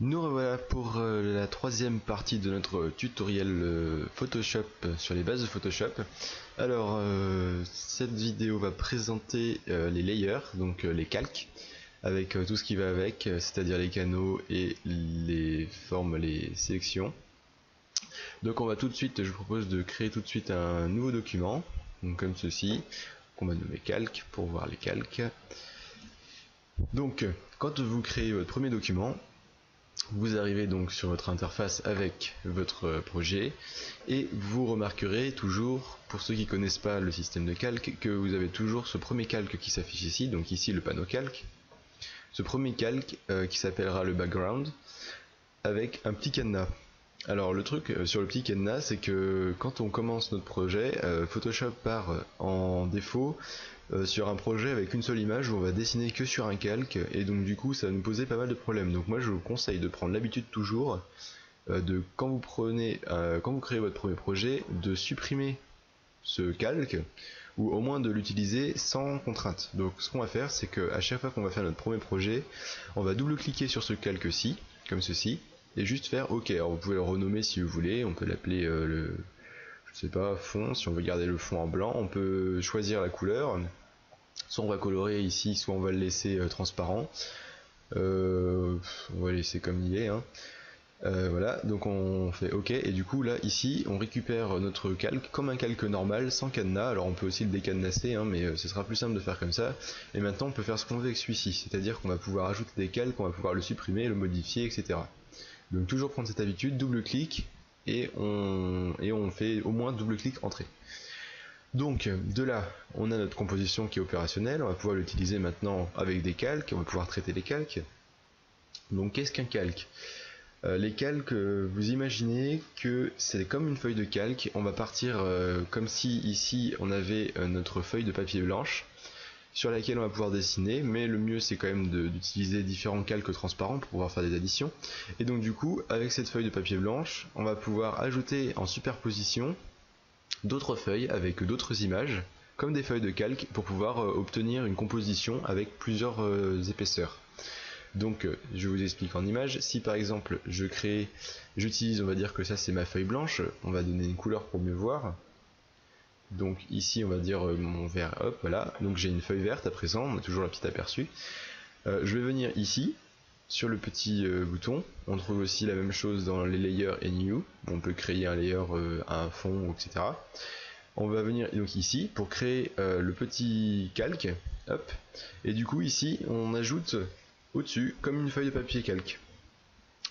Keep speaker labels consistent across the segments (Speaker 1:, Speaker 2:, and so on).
Speaker 1: Nous revoilà pour la troisième partie de notre tutoriel Photoshop sur les bases de Photoshop. Alors, cette vidéo va présenter les layers, donc les calques, avec tout ce qui va avec, c'est-à-dire les canaux et les formes, les sélections. Donc on va tout de suite, je vous propose de créer tout de suite un nouveau document, donc comme ceci, qu'on va nommer calque pour voir les calques. Donc, quand vous créez votre premier document, vous arrivez donc sur votre interface avec votre projet et vous remarquerez toujours, pour ceux qui ne connaissent pas le système de calque, que vous avez toujours ce premier calque qui s'affiche ici, donc ici le panneau calque. Ce premier calque qui s'appellera le background avec un petit cadenas. Alors le truc sur le petit cadenas, c'est que quand on commence notre projet, Photoshop part en défaut sur un projet avec une seule image où on va dessiner que sur un calque, et donc du coup ça va nous poser pas mal de problèmes. Donc moi je vous conseille de prendre l'habitude toujours de quand vous créez votre premier projet, de supprimer ce calque ou au moins de l'utiliser sans contrainte. Donc ce qu'on va faire, c'est qu'à chaque fois qu'on va faire notre premier projet, on va double-cliquer sur ce calque-ci, comme ceci, et juste faire OK. Alors vous pouvez le renommer si vous voulez, on peut l'appeler je sais pas, fond, si on veut garder le fond en blanc, on peut choisir la couleur, soit on va colorer ici, soit on va le laisser transparent, on va laisser comme il est, hein. Voilà, donc on fait OK, et du coup là ici on récupère notre calque comme un calque normal sans cadenas. Alors on peut aussi le décadenasser, hein, mais ce sera plus simple de faire comme ça. Et maintenant on peut faire ce qu'on veut avec celui-ci, c'est-à-dire qu'on va pouvoir ajouter des calques, on va pouvoir le supprimer, le modifier, etc. Donc toujours prendre cette habitude, double-clic, et on fait au moins double-clic entrée. Donc de là, on a notre composition qui est opérationnelle, on va pouvoir l'utiliser maintenant avec des calques, on va pouvoir traiter les calques. Donc qu'est-ce qu'un calque ? Les calques, vous imaginez que c'est comme une feuille de calque, on va partir comme si ici on avait notre feuille de papier blanche sur laquelle on va pouvoir dessiner, mais le mieux c'est quand même d'utiliser différents calques transparents pour pouvoir faire des additions. Et donc du coup, avec cette feuille de papier blanche, on va pouvoir ajouter en superposition d'autres feuilles avec d'autres images, comme des feuilles de calque, pour pouvoir obtenir une composition avec plusieurs épaisseurs. Donc je vous explique en image. Si par exemple j'utilise, on va dire que ça c'est ma feuille blanche, on va donner une couleur pour mieux voir. Donc ici on va dire mon vert, hop, voilà. Donc j'ai une feuille verte à présent, on a toujours la petite aperçu. Je vais venir ici, sur le petit bouton. On trouve aussi la même chose dans les layers et new. On peut créer un layer, un fond, etc. On va venir donc ici pour créer le petit calque, hop. Et du coup ici on ajoute au-dessus comme une feuille de papier calque.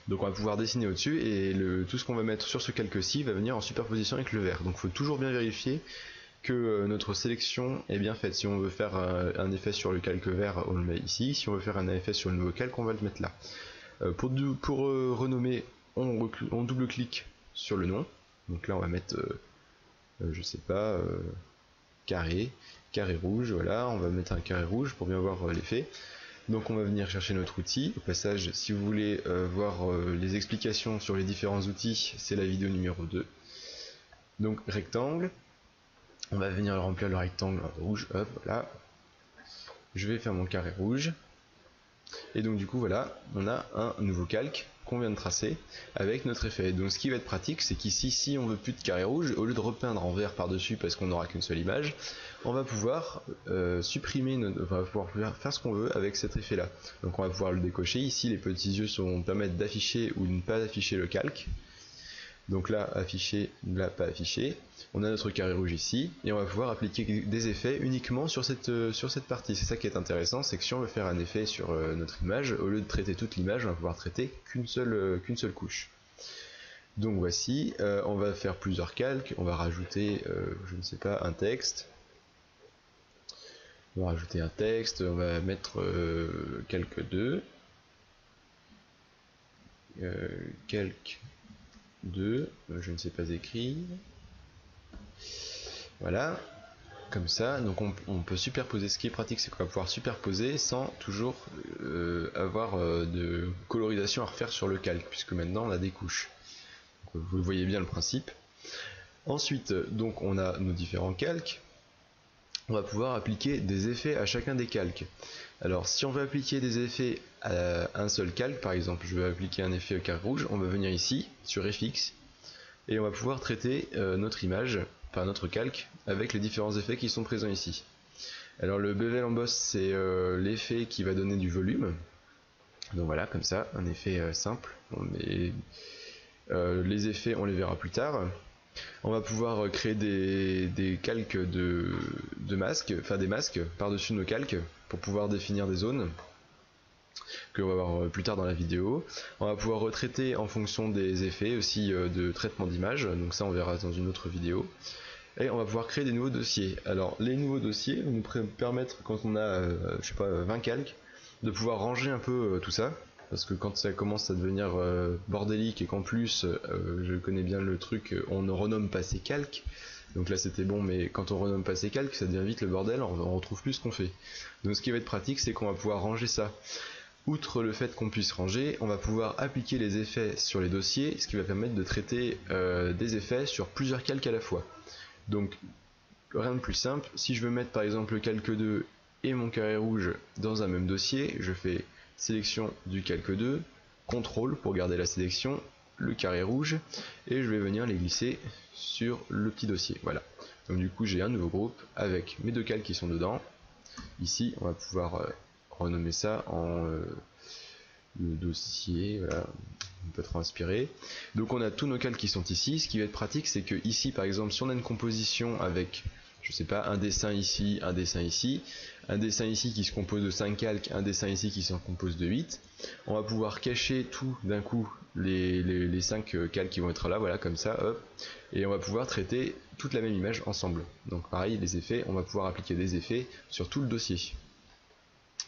Speaker 1: Donc on va pouvoir dessiner au-dessus et tout ce qu'on va mettre sur ce calque-ci va venir en superposition avec le vert. Donc il faut toujours bien vérifier que notre sélection est bien faite. Si on veut faire un effet sur le calque vert, on le met ici. Si on veut faire un effet sur le nouveau calque, on va le mettre là. Pour renommer, on double-clique sur le nom. Donc là on va mettre, je sais pas, carré rouge, voilà, on va mettre un carré rouge pour bien voir l'effet. Donc on va venir chercher notre outil. Au passage, si vous voulez voir les explications sur les différents outils, c'est la vidéo numéro 2. Donc rectangle, on va venir remplir le rectangle rouge, hop, voilà. Je vais faire mon carré rouge. Et donc du coup voilà, on a un nouveau calque qu'on vient de tracer avec notre effet. Donc ce qui va être pratique, c'est qu'ici, si on veut plus de carré rouge, au lieu de repeindre en vert par dessus parce qu'on n'aura qu'une seule image, on va pouvoir supprimer, on va pouvoir faire ce qu'on veut avec cet effet là. Donc on va pouvoir le décocher. Ici les petits yeux permettent d'afficher ou de ne pas afficher le calque. Donc là affiché, là pas affiché. On a notre carré rouge ici et on va pouvoir appliquer des effets uniquement sur cette partie. C'est ça qui est intéressant, c'est que si on veut faire un effet sur notre image, au lieu de traiter toute l'image, on va pouvoir traiter qu'une seule couche. Donc voici, on va faire plusieurs calques, on va rajouter, je ne sais pas, un texte. On va rajouter un texte, on va mettre calque 2. Calque 2, je ne sais pas écrire. Voilà, comme ça. Donc on peut superposer. Ce qui est pratique, c'est qu'on va pouvoir superposer sans toujours avoir de colorisation à refaire sur le calque, puisque maintenant on a des couches. Donc, vous voyez bien le principe. Ensuite, donc on a nos différents calques. On va pouvoir appliquer des effets à chacun des calques. Alors si on veut appliquer des effets à un seul calque, par exemple je veux appliquer un effet au carré rouge, on va venir ici sur FX et on va pouvoir traiter notre image, enfin notre calque, avec les différents effets qui sont présents ici. Alors le bevel emboss, c'est l'effet qui va donner du volume. Donc voilà, comme ça, un effet simple. Les effets, on les verra plus tard. On va pouvoir créer des calques de masques, enfin des masques par-dessus nos calques pour pouvoir définir des zones que on va voir plus tard dans la vidéo. On va pouvoir retraiter en fonction des effets aussi de traitement d'image, donc ça on verra dans une autre vidéo. Et on va pouvoir créer des nouveaux dossiers. Alors les nouveaux dossiers vont nous permettre, quand on a je sais pas 20 calques, de pouvoir ranger un peu tout ça, parce que quand ça commence à devenir bordélique et qu'en plus je connais bien le truc, on ne renomme pas ses calques, donc là c'était bon, mais quand on renomme pas ses calques ça devient vite le bordel, on retrouve plus ce qu'on fait. Donc ce qui va être pratique, c'est qu'on va pouvoir ranger ça. Outre le fait qu'on puisse ranger, on va pouvoir appliquer les effets sur les dossiers, ce qui va permettre de traiter des effets sur plusieurs calques à la fois. Donc rien de plus simple, si je veux mettre par exemple le calque 2 et mon carré rouge dans un même dossier, je fais sélection du calque 2, contrôle pour garder la sélection, le carré rouge, et je vais venir les glisser sur le petit dossier. Voilà. Donc du coup j'ai un nouveau groupe avec mes deux calques qui sont dedans. Ici on va pouvoir renommer ça en le dossier, voilà, pas trop inspiré. Donc on a tous nos calques qui sont ici. Ce qui va être pratique, c'est que ici par exemple, si on a une composition avec, je sais pas, un dessin ici, un dessin ici, un dessin ici qui se compose de 5 calques, un dessin ici qui se compose de 8, on va pouvoir cacher tout d'un coup les 5 calques qui vont être là, voilà, comme ça, hop, et on va pouvoir traiter toute la même image ensemble. Donc pareil, les effets, on va pouvoir appliquer des effets sur tout le dossier.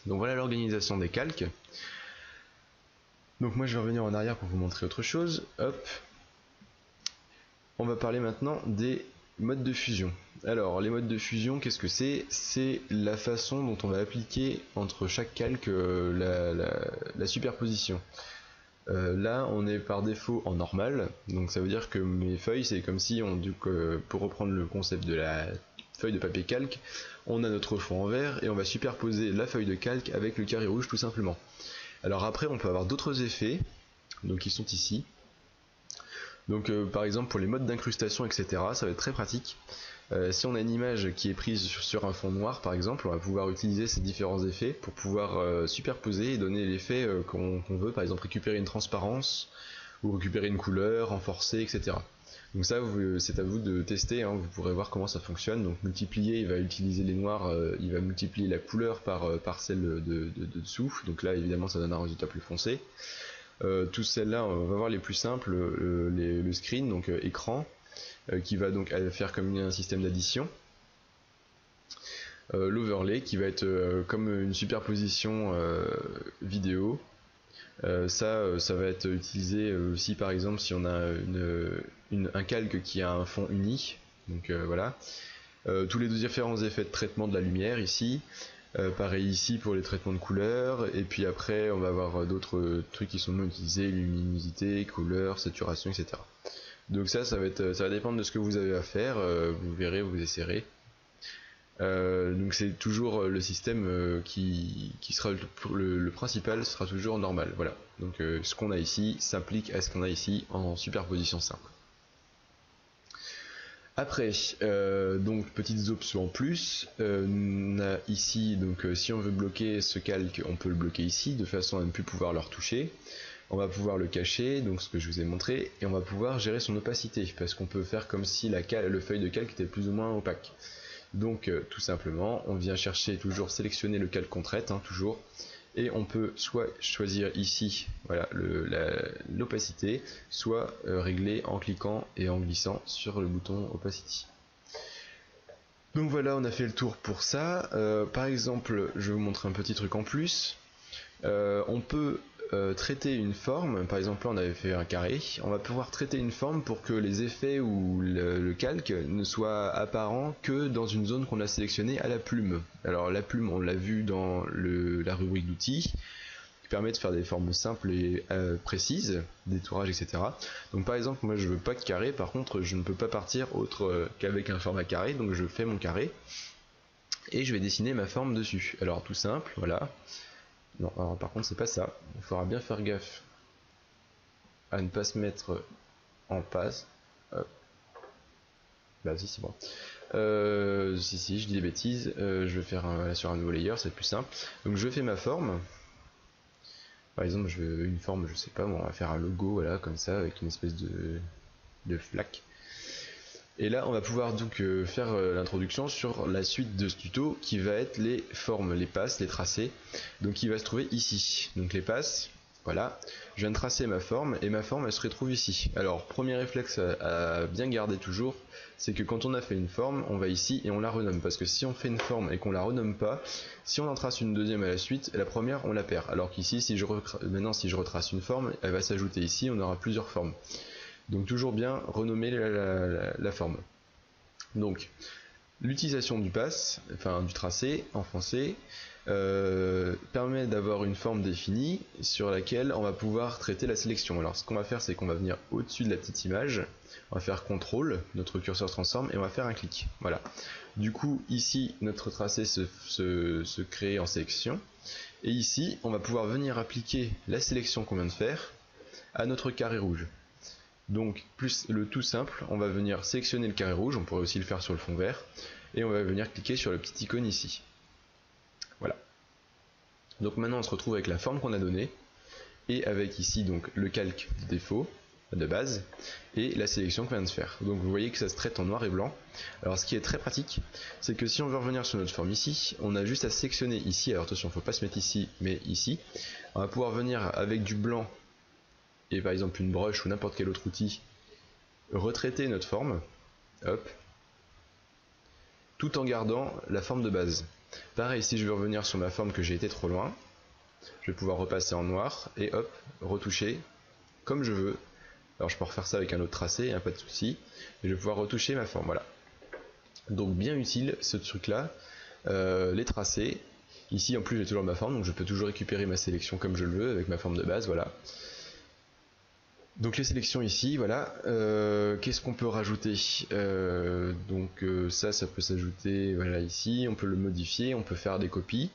Speaker 1: Donc voilà l'organisation des calques. Donc moi je vais revenir en arrière pour vous montrer autre chose. Hop. On va parler maintenant des modes de fusion. Alors les modes de fusion, qu'est-ce que c'est? C'est la façon dont on va appliquer entre chaque calque la superposition. Là on est par défaut en normal, donc ça veut dire que mes feuilles, c'est comme si pour reprendre le concept de la feuille de papier calque, on a notre fond en vert et on va superposer la feuille de calque avec le carré rouge tout simplement. Alors après on peut avoir d'autres effets, donc ils sont ici. Donc par exemple pour les modes d'incrustation, etc., ça va être très pratique. Si on a une image qui est prise sur un fond noir par exemple, on va pouvoir utiliser ces différents effets pour pouvoir superposer et donner l'effet qu'on veut, par exemple récupérer une transparence ou récupérer une couleur, renforcer, etc. Donc ça c'est à vous de tester, hein, vous pourrez voir comment ça fonctionne. Donc multiplier, il va utiliser les noirs, il va multiplier la couleur par celle de dessous, donc là évidemment ça donne un résultat plus foncé. Toutes celles-là, on va voir les plus simples, le screen, donc écran, qui va donc faire comme un système d'addition. L'overlay qui va être comme une superposition vidéo. Ça va être utilisé aussi par exemple si on a un calque qui a un fond uni. Donc voilà. Tous les différents effets de traitement de la lumière ici. Pareil ici pour les traitements de couleurs, et puis après on va avoir d'autres trucs qui sont moins utilisés, luminosité, couleur, saturation, etc. Donc ça va dépendre de ce que vous avez à faire, vous verrez, vous essaierez. Donc c'est toujours le système qui sera le principal, sera toujours normal. Voilà. Donc ce qu'on a ici s'applique à ce qu'on a ici en superposition simple. Après, donc petites options en plus, on a ici, donc si on veut bloquer ce calque, on peut le bloquer ici, de façon à ne plus pouvoir le retoucher. On va pouvoir le cacher, donc ce que je vous ai montré, et on va pouvoir gérer son opacité, parce qu'on peut faire comme si le feuille de calque était plus ou moins opaque. Donc tout simplement, on vient chercher, toujours sélectionner le calque qu'on traite, hein, toujours, et on peut soit choisir ici, voilà, l'opacité, soit régler en cliquant et en glissant sur le bouton opacity. Donc voilà, on a fait le tour pour ça. Par exemple, je vais vous montrer un petit truc en plus. On peut traiter une forme, par exemple là on avait fait un carré, on va pouvoir traiter une forme pour que les effets ou le calque ne soient apparents que dans une zone qu'on a sélectionnée à la plume. Alors la plume, on l'a vu dans la rubrique d'outils, qui permet de faire des formes simples et précises, détourage, etc. Donc par exemple moi je veux pas de carré, par contre je ne peux pas partir autre qu'avec un format carré, donc je fais mon carré. et je vais dessiner ma forme dessus. Alors tout simple, voilà. Non, alors par contre c'est pas ça, il faudra bien faire gaffe à ne pas se mettre en passe. Hop. Bah si c'est bon. Si je dis des bêtises, je vais faire sur un nouveau layer, c'est plus simple. Donc je fais ma forme. Par exemple je veux une forme, je sais pas, on va faire un logo, voilà, comme ça, avec une espèce de flaque. Et là on va pouvoir donc faire l'introduction sur la suite de ce tuto qui va être les formes, les passes, les tracés. Donc il va se trouver ici. Donc les passes, voilà, je viens de tracer ma forme et ma forme elle se retrouve ici. Alors premier réflexe à bien garder toujours, c'est que quand on a fait une forme, on va ici et on la renomme. Parce que si on fait une forme et qu'on la renomme pas, si on en trace une deuxième à la suite, la première on la perd. Alors qu'ici, maintenant si je retrace une forme, elle va s'ajouter ici, on aura plusieurs formes. Donc toujours bien renommer la forme. Donc l'utilisation du pass, enfin du tracé en français, permet d'avoir une forme définie sur laquelle on va pouvoir traiter la sélection. Alors ce qu'on va faire, c'est qu'on va venir au-dessus de la petite image, on va faire CTRL, notre curseur se transforme et on va faire un clic. Voilà. Du coup ici notre tracé se crée en sélection et ici on va pouvoir venir appliquer la sélection qu'on vient de faire à notre carré rouge. Donc plus le tout simple, on va venir sélectionner le carré rouge, on pourrait aussi le faire sur le fond vert, et on va venir cliquer sur le petit icône ici. Voilà. Donc maintenant on se retrouve avec la forme qu'on a donnée, et avec ici donc le calque de défaut, de base, et la sélection qu'on vient de faire. Donc vous voyez que ça se traite en noir et blanc. Alors ce qui est très pratique, c'est que si on veut revenir sur notre forme ici, on a juste à sélectionner ici, alors attention, il ne faut pas se mettre ici, mais ici. On va pouvoir venir avec du blanc, et par exemple une brush ou n'importe quel autre outil, retraiter notre forme, hop, tout en gardant la forme de base. Pareil, si je veux revenir sur ma forme que j'ai été trop loin, je vais pouvoir repasser en noir et hop, retoucher comme je veux. Alors je peux refaire ça avec un autre tracé, pas de souci, et je vais pouvoir retoucher ma forme, voilà. Donc bien utile ce truc là, les tracés. Ici en plus j'ai toujours ma forme, donc je peux toujours récupérer ma sélection comme je le veux avec ma forme de base, voilà. Donc les sélections ici, voilà. Qu'est-ce qu'on peut rajouter ça peut s'ajouter, voilà, ici. On peut le modifier, on peut faire des copies.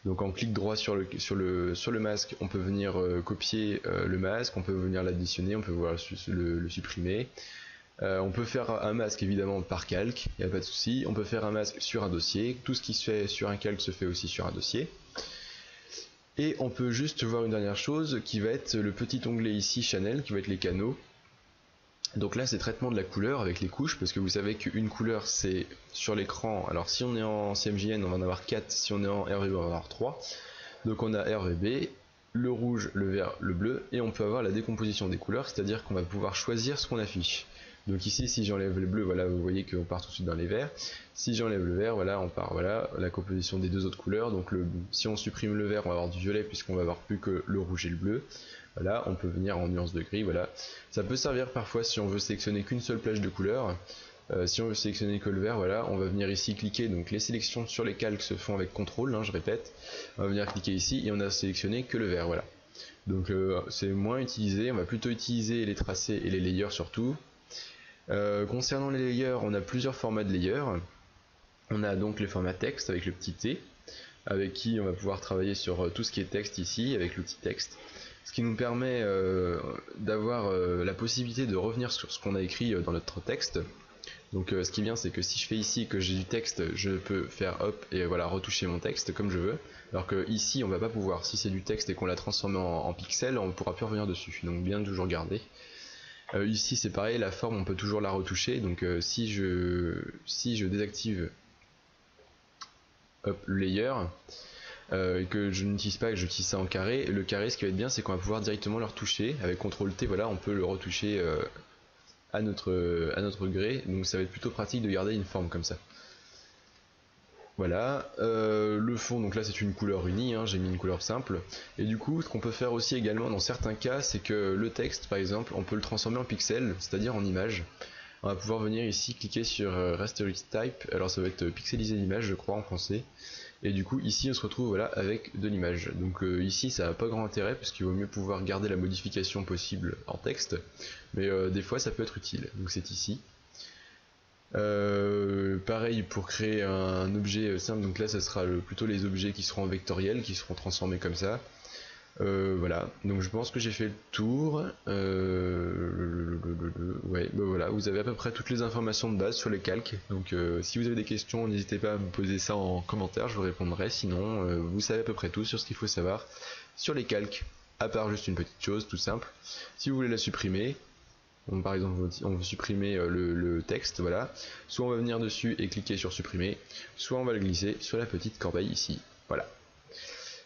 Speaker 1: Donc en clic droit sur le masque, on peut venir copier le masque, on peut venir l'additionner, on peut voir le supprimer. On peut faire un masque évidemment par calque, il n'y a pas de souci. On peut faire un masque sur un dossier. Tout ce qui se fait sur un calque se fait aussi sur un dossier. Et on peut juste voir une dernière chose qui va être le petit onglet ici Channel, qui va être les canaux. Donc là c'est traitement de la couleur avec les couches, parce que vous savez qu'une couleur c'est sur l'écran, alors si on est en CMJN on va en avoir 4, si on est en RGB on va en avoir 3. Donc on a RGB, le rouge, le vert, le bleu, et on peut avoir la décomposition des couleurs, c'est-à-dire qu'on va pouvoir choisir ce qu'on affiche. Donc ici si j'enlève le bleu, voilà, vous voyez qu'on part tout de suite dans les verts. Si j'enlève le vert, voilà, on part, voilà, la composition des deux autres couleurs. Donc si on supprime le vert, on va avoir du violet puisqu'on va avoir plus que le rouge et le bleu. Voilà, on peut venir en nuance de gris, voilà. Ça peut servir parfois si on veut sélectionner qu'une seule plage de couleurs. Si on veut sélectionner que le vert, voilà, on va venir ici cliquer, donc les sélections sur les calques se font avec CTRL, je répète. On va venir cliquer ici et on a sélectionné que le vert, voilà. Donc c'est moins utilisé, on va plutôt utiliser les tracés et les layers surtout. Concernant les layers, on a plusieurs formats de layers. On a donc les formats texte avec le petit T, avec qui on va pouvoir travailler sur tout ce qui est texte ici, avec l'outil texte. Ce qui nous permet d'avoir la possibilité de revenir sur ce qu'on a écrit dans notre texte. Donc ce qui est bien, c'est que si je fais ici que j'ai du texte, je peux faire hop et voilà, retoucher mon texte comme je veux. Alors que ici on va pas pouvoir, si c'est du texte et qu'on l'a transformé en pixels, on ne pourra plus revenir dessus. Donc bien toujours garder. Ici c'est pareil, la forme on peut toujours la retoucher. Donc si je désactive hop, le layer, et que je n'utilise pas, que j'utilise ça en carré, le carré ce qui va être bien c'est qu'on va pouvoir directement le retoucher avec CTRL T, voilà, on peut le retoucher à notre gré, donc ça va être plutôt pratique de garder une forme comme ça. Voilà, le fond, donc là c'est une couleur unie, j'ai mis une couleur simple, et du coup ce qu'on peut faire aussi également dans certains cas, c'est que le texte par exemple, on peut le transformer en pixel, c'est-à-dire en image. On va pouvoir venir ici cliquer sur Rasterize Type, alors ça va être pixeliser l'image je crois en français, et du coup ici on se retrouve voilà, avec de l'image. Donc ici ça n'a pas grand intérêt parce qu'il vaut mieux pouvoir garder la modification possible en texte, mais des fois ça peut être utile, donc c'est ici. Pareil pour créer un objet simple, donc là ça sera plutôt les objets qui seront vectoriels, qui seront transformés comme ça. Voilà, donc je pense que j'ai fait le tour. Ouais, bah voilà, vous avez à peu près toutes les informations de base sur les calques. Donc si vous avez des questions, n'hésitez pas à me poser ça en commentaire, je vous répondrai. Sinon, vous savez à peu près tout sur ce qu'il faut savoir sur les calques. À part juste une petite chose, tout simple. Si vous voulez la supprimer, par exemple, on veut supprimer le texte, voilà. Soit on va venir dessus et cliquer sur supprimer, soit on va le glisser sur la petite corbeille ici. Voilà.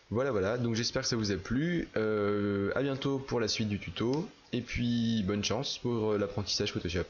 Speaker 1: Voilà, donc j'espère que ça vous a plu. À bientôt pour la suite du tuto. Et puis bonne chance pour l'apprentissage Photoshop.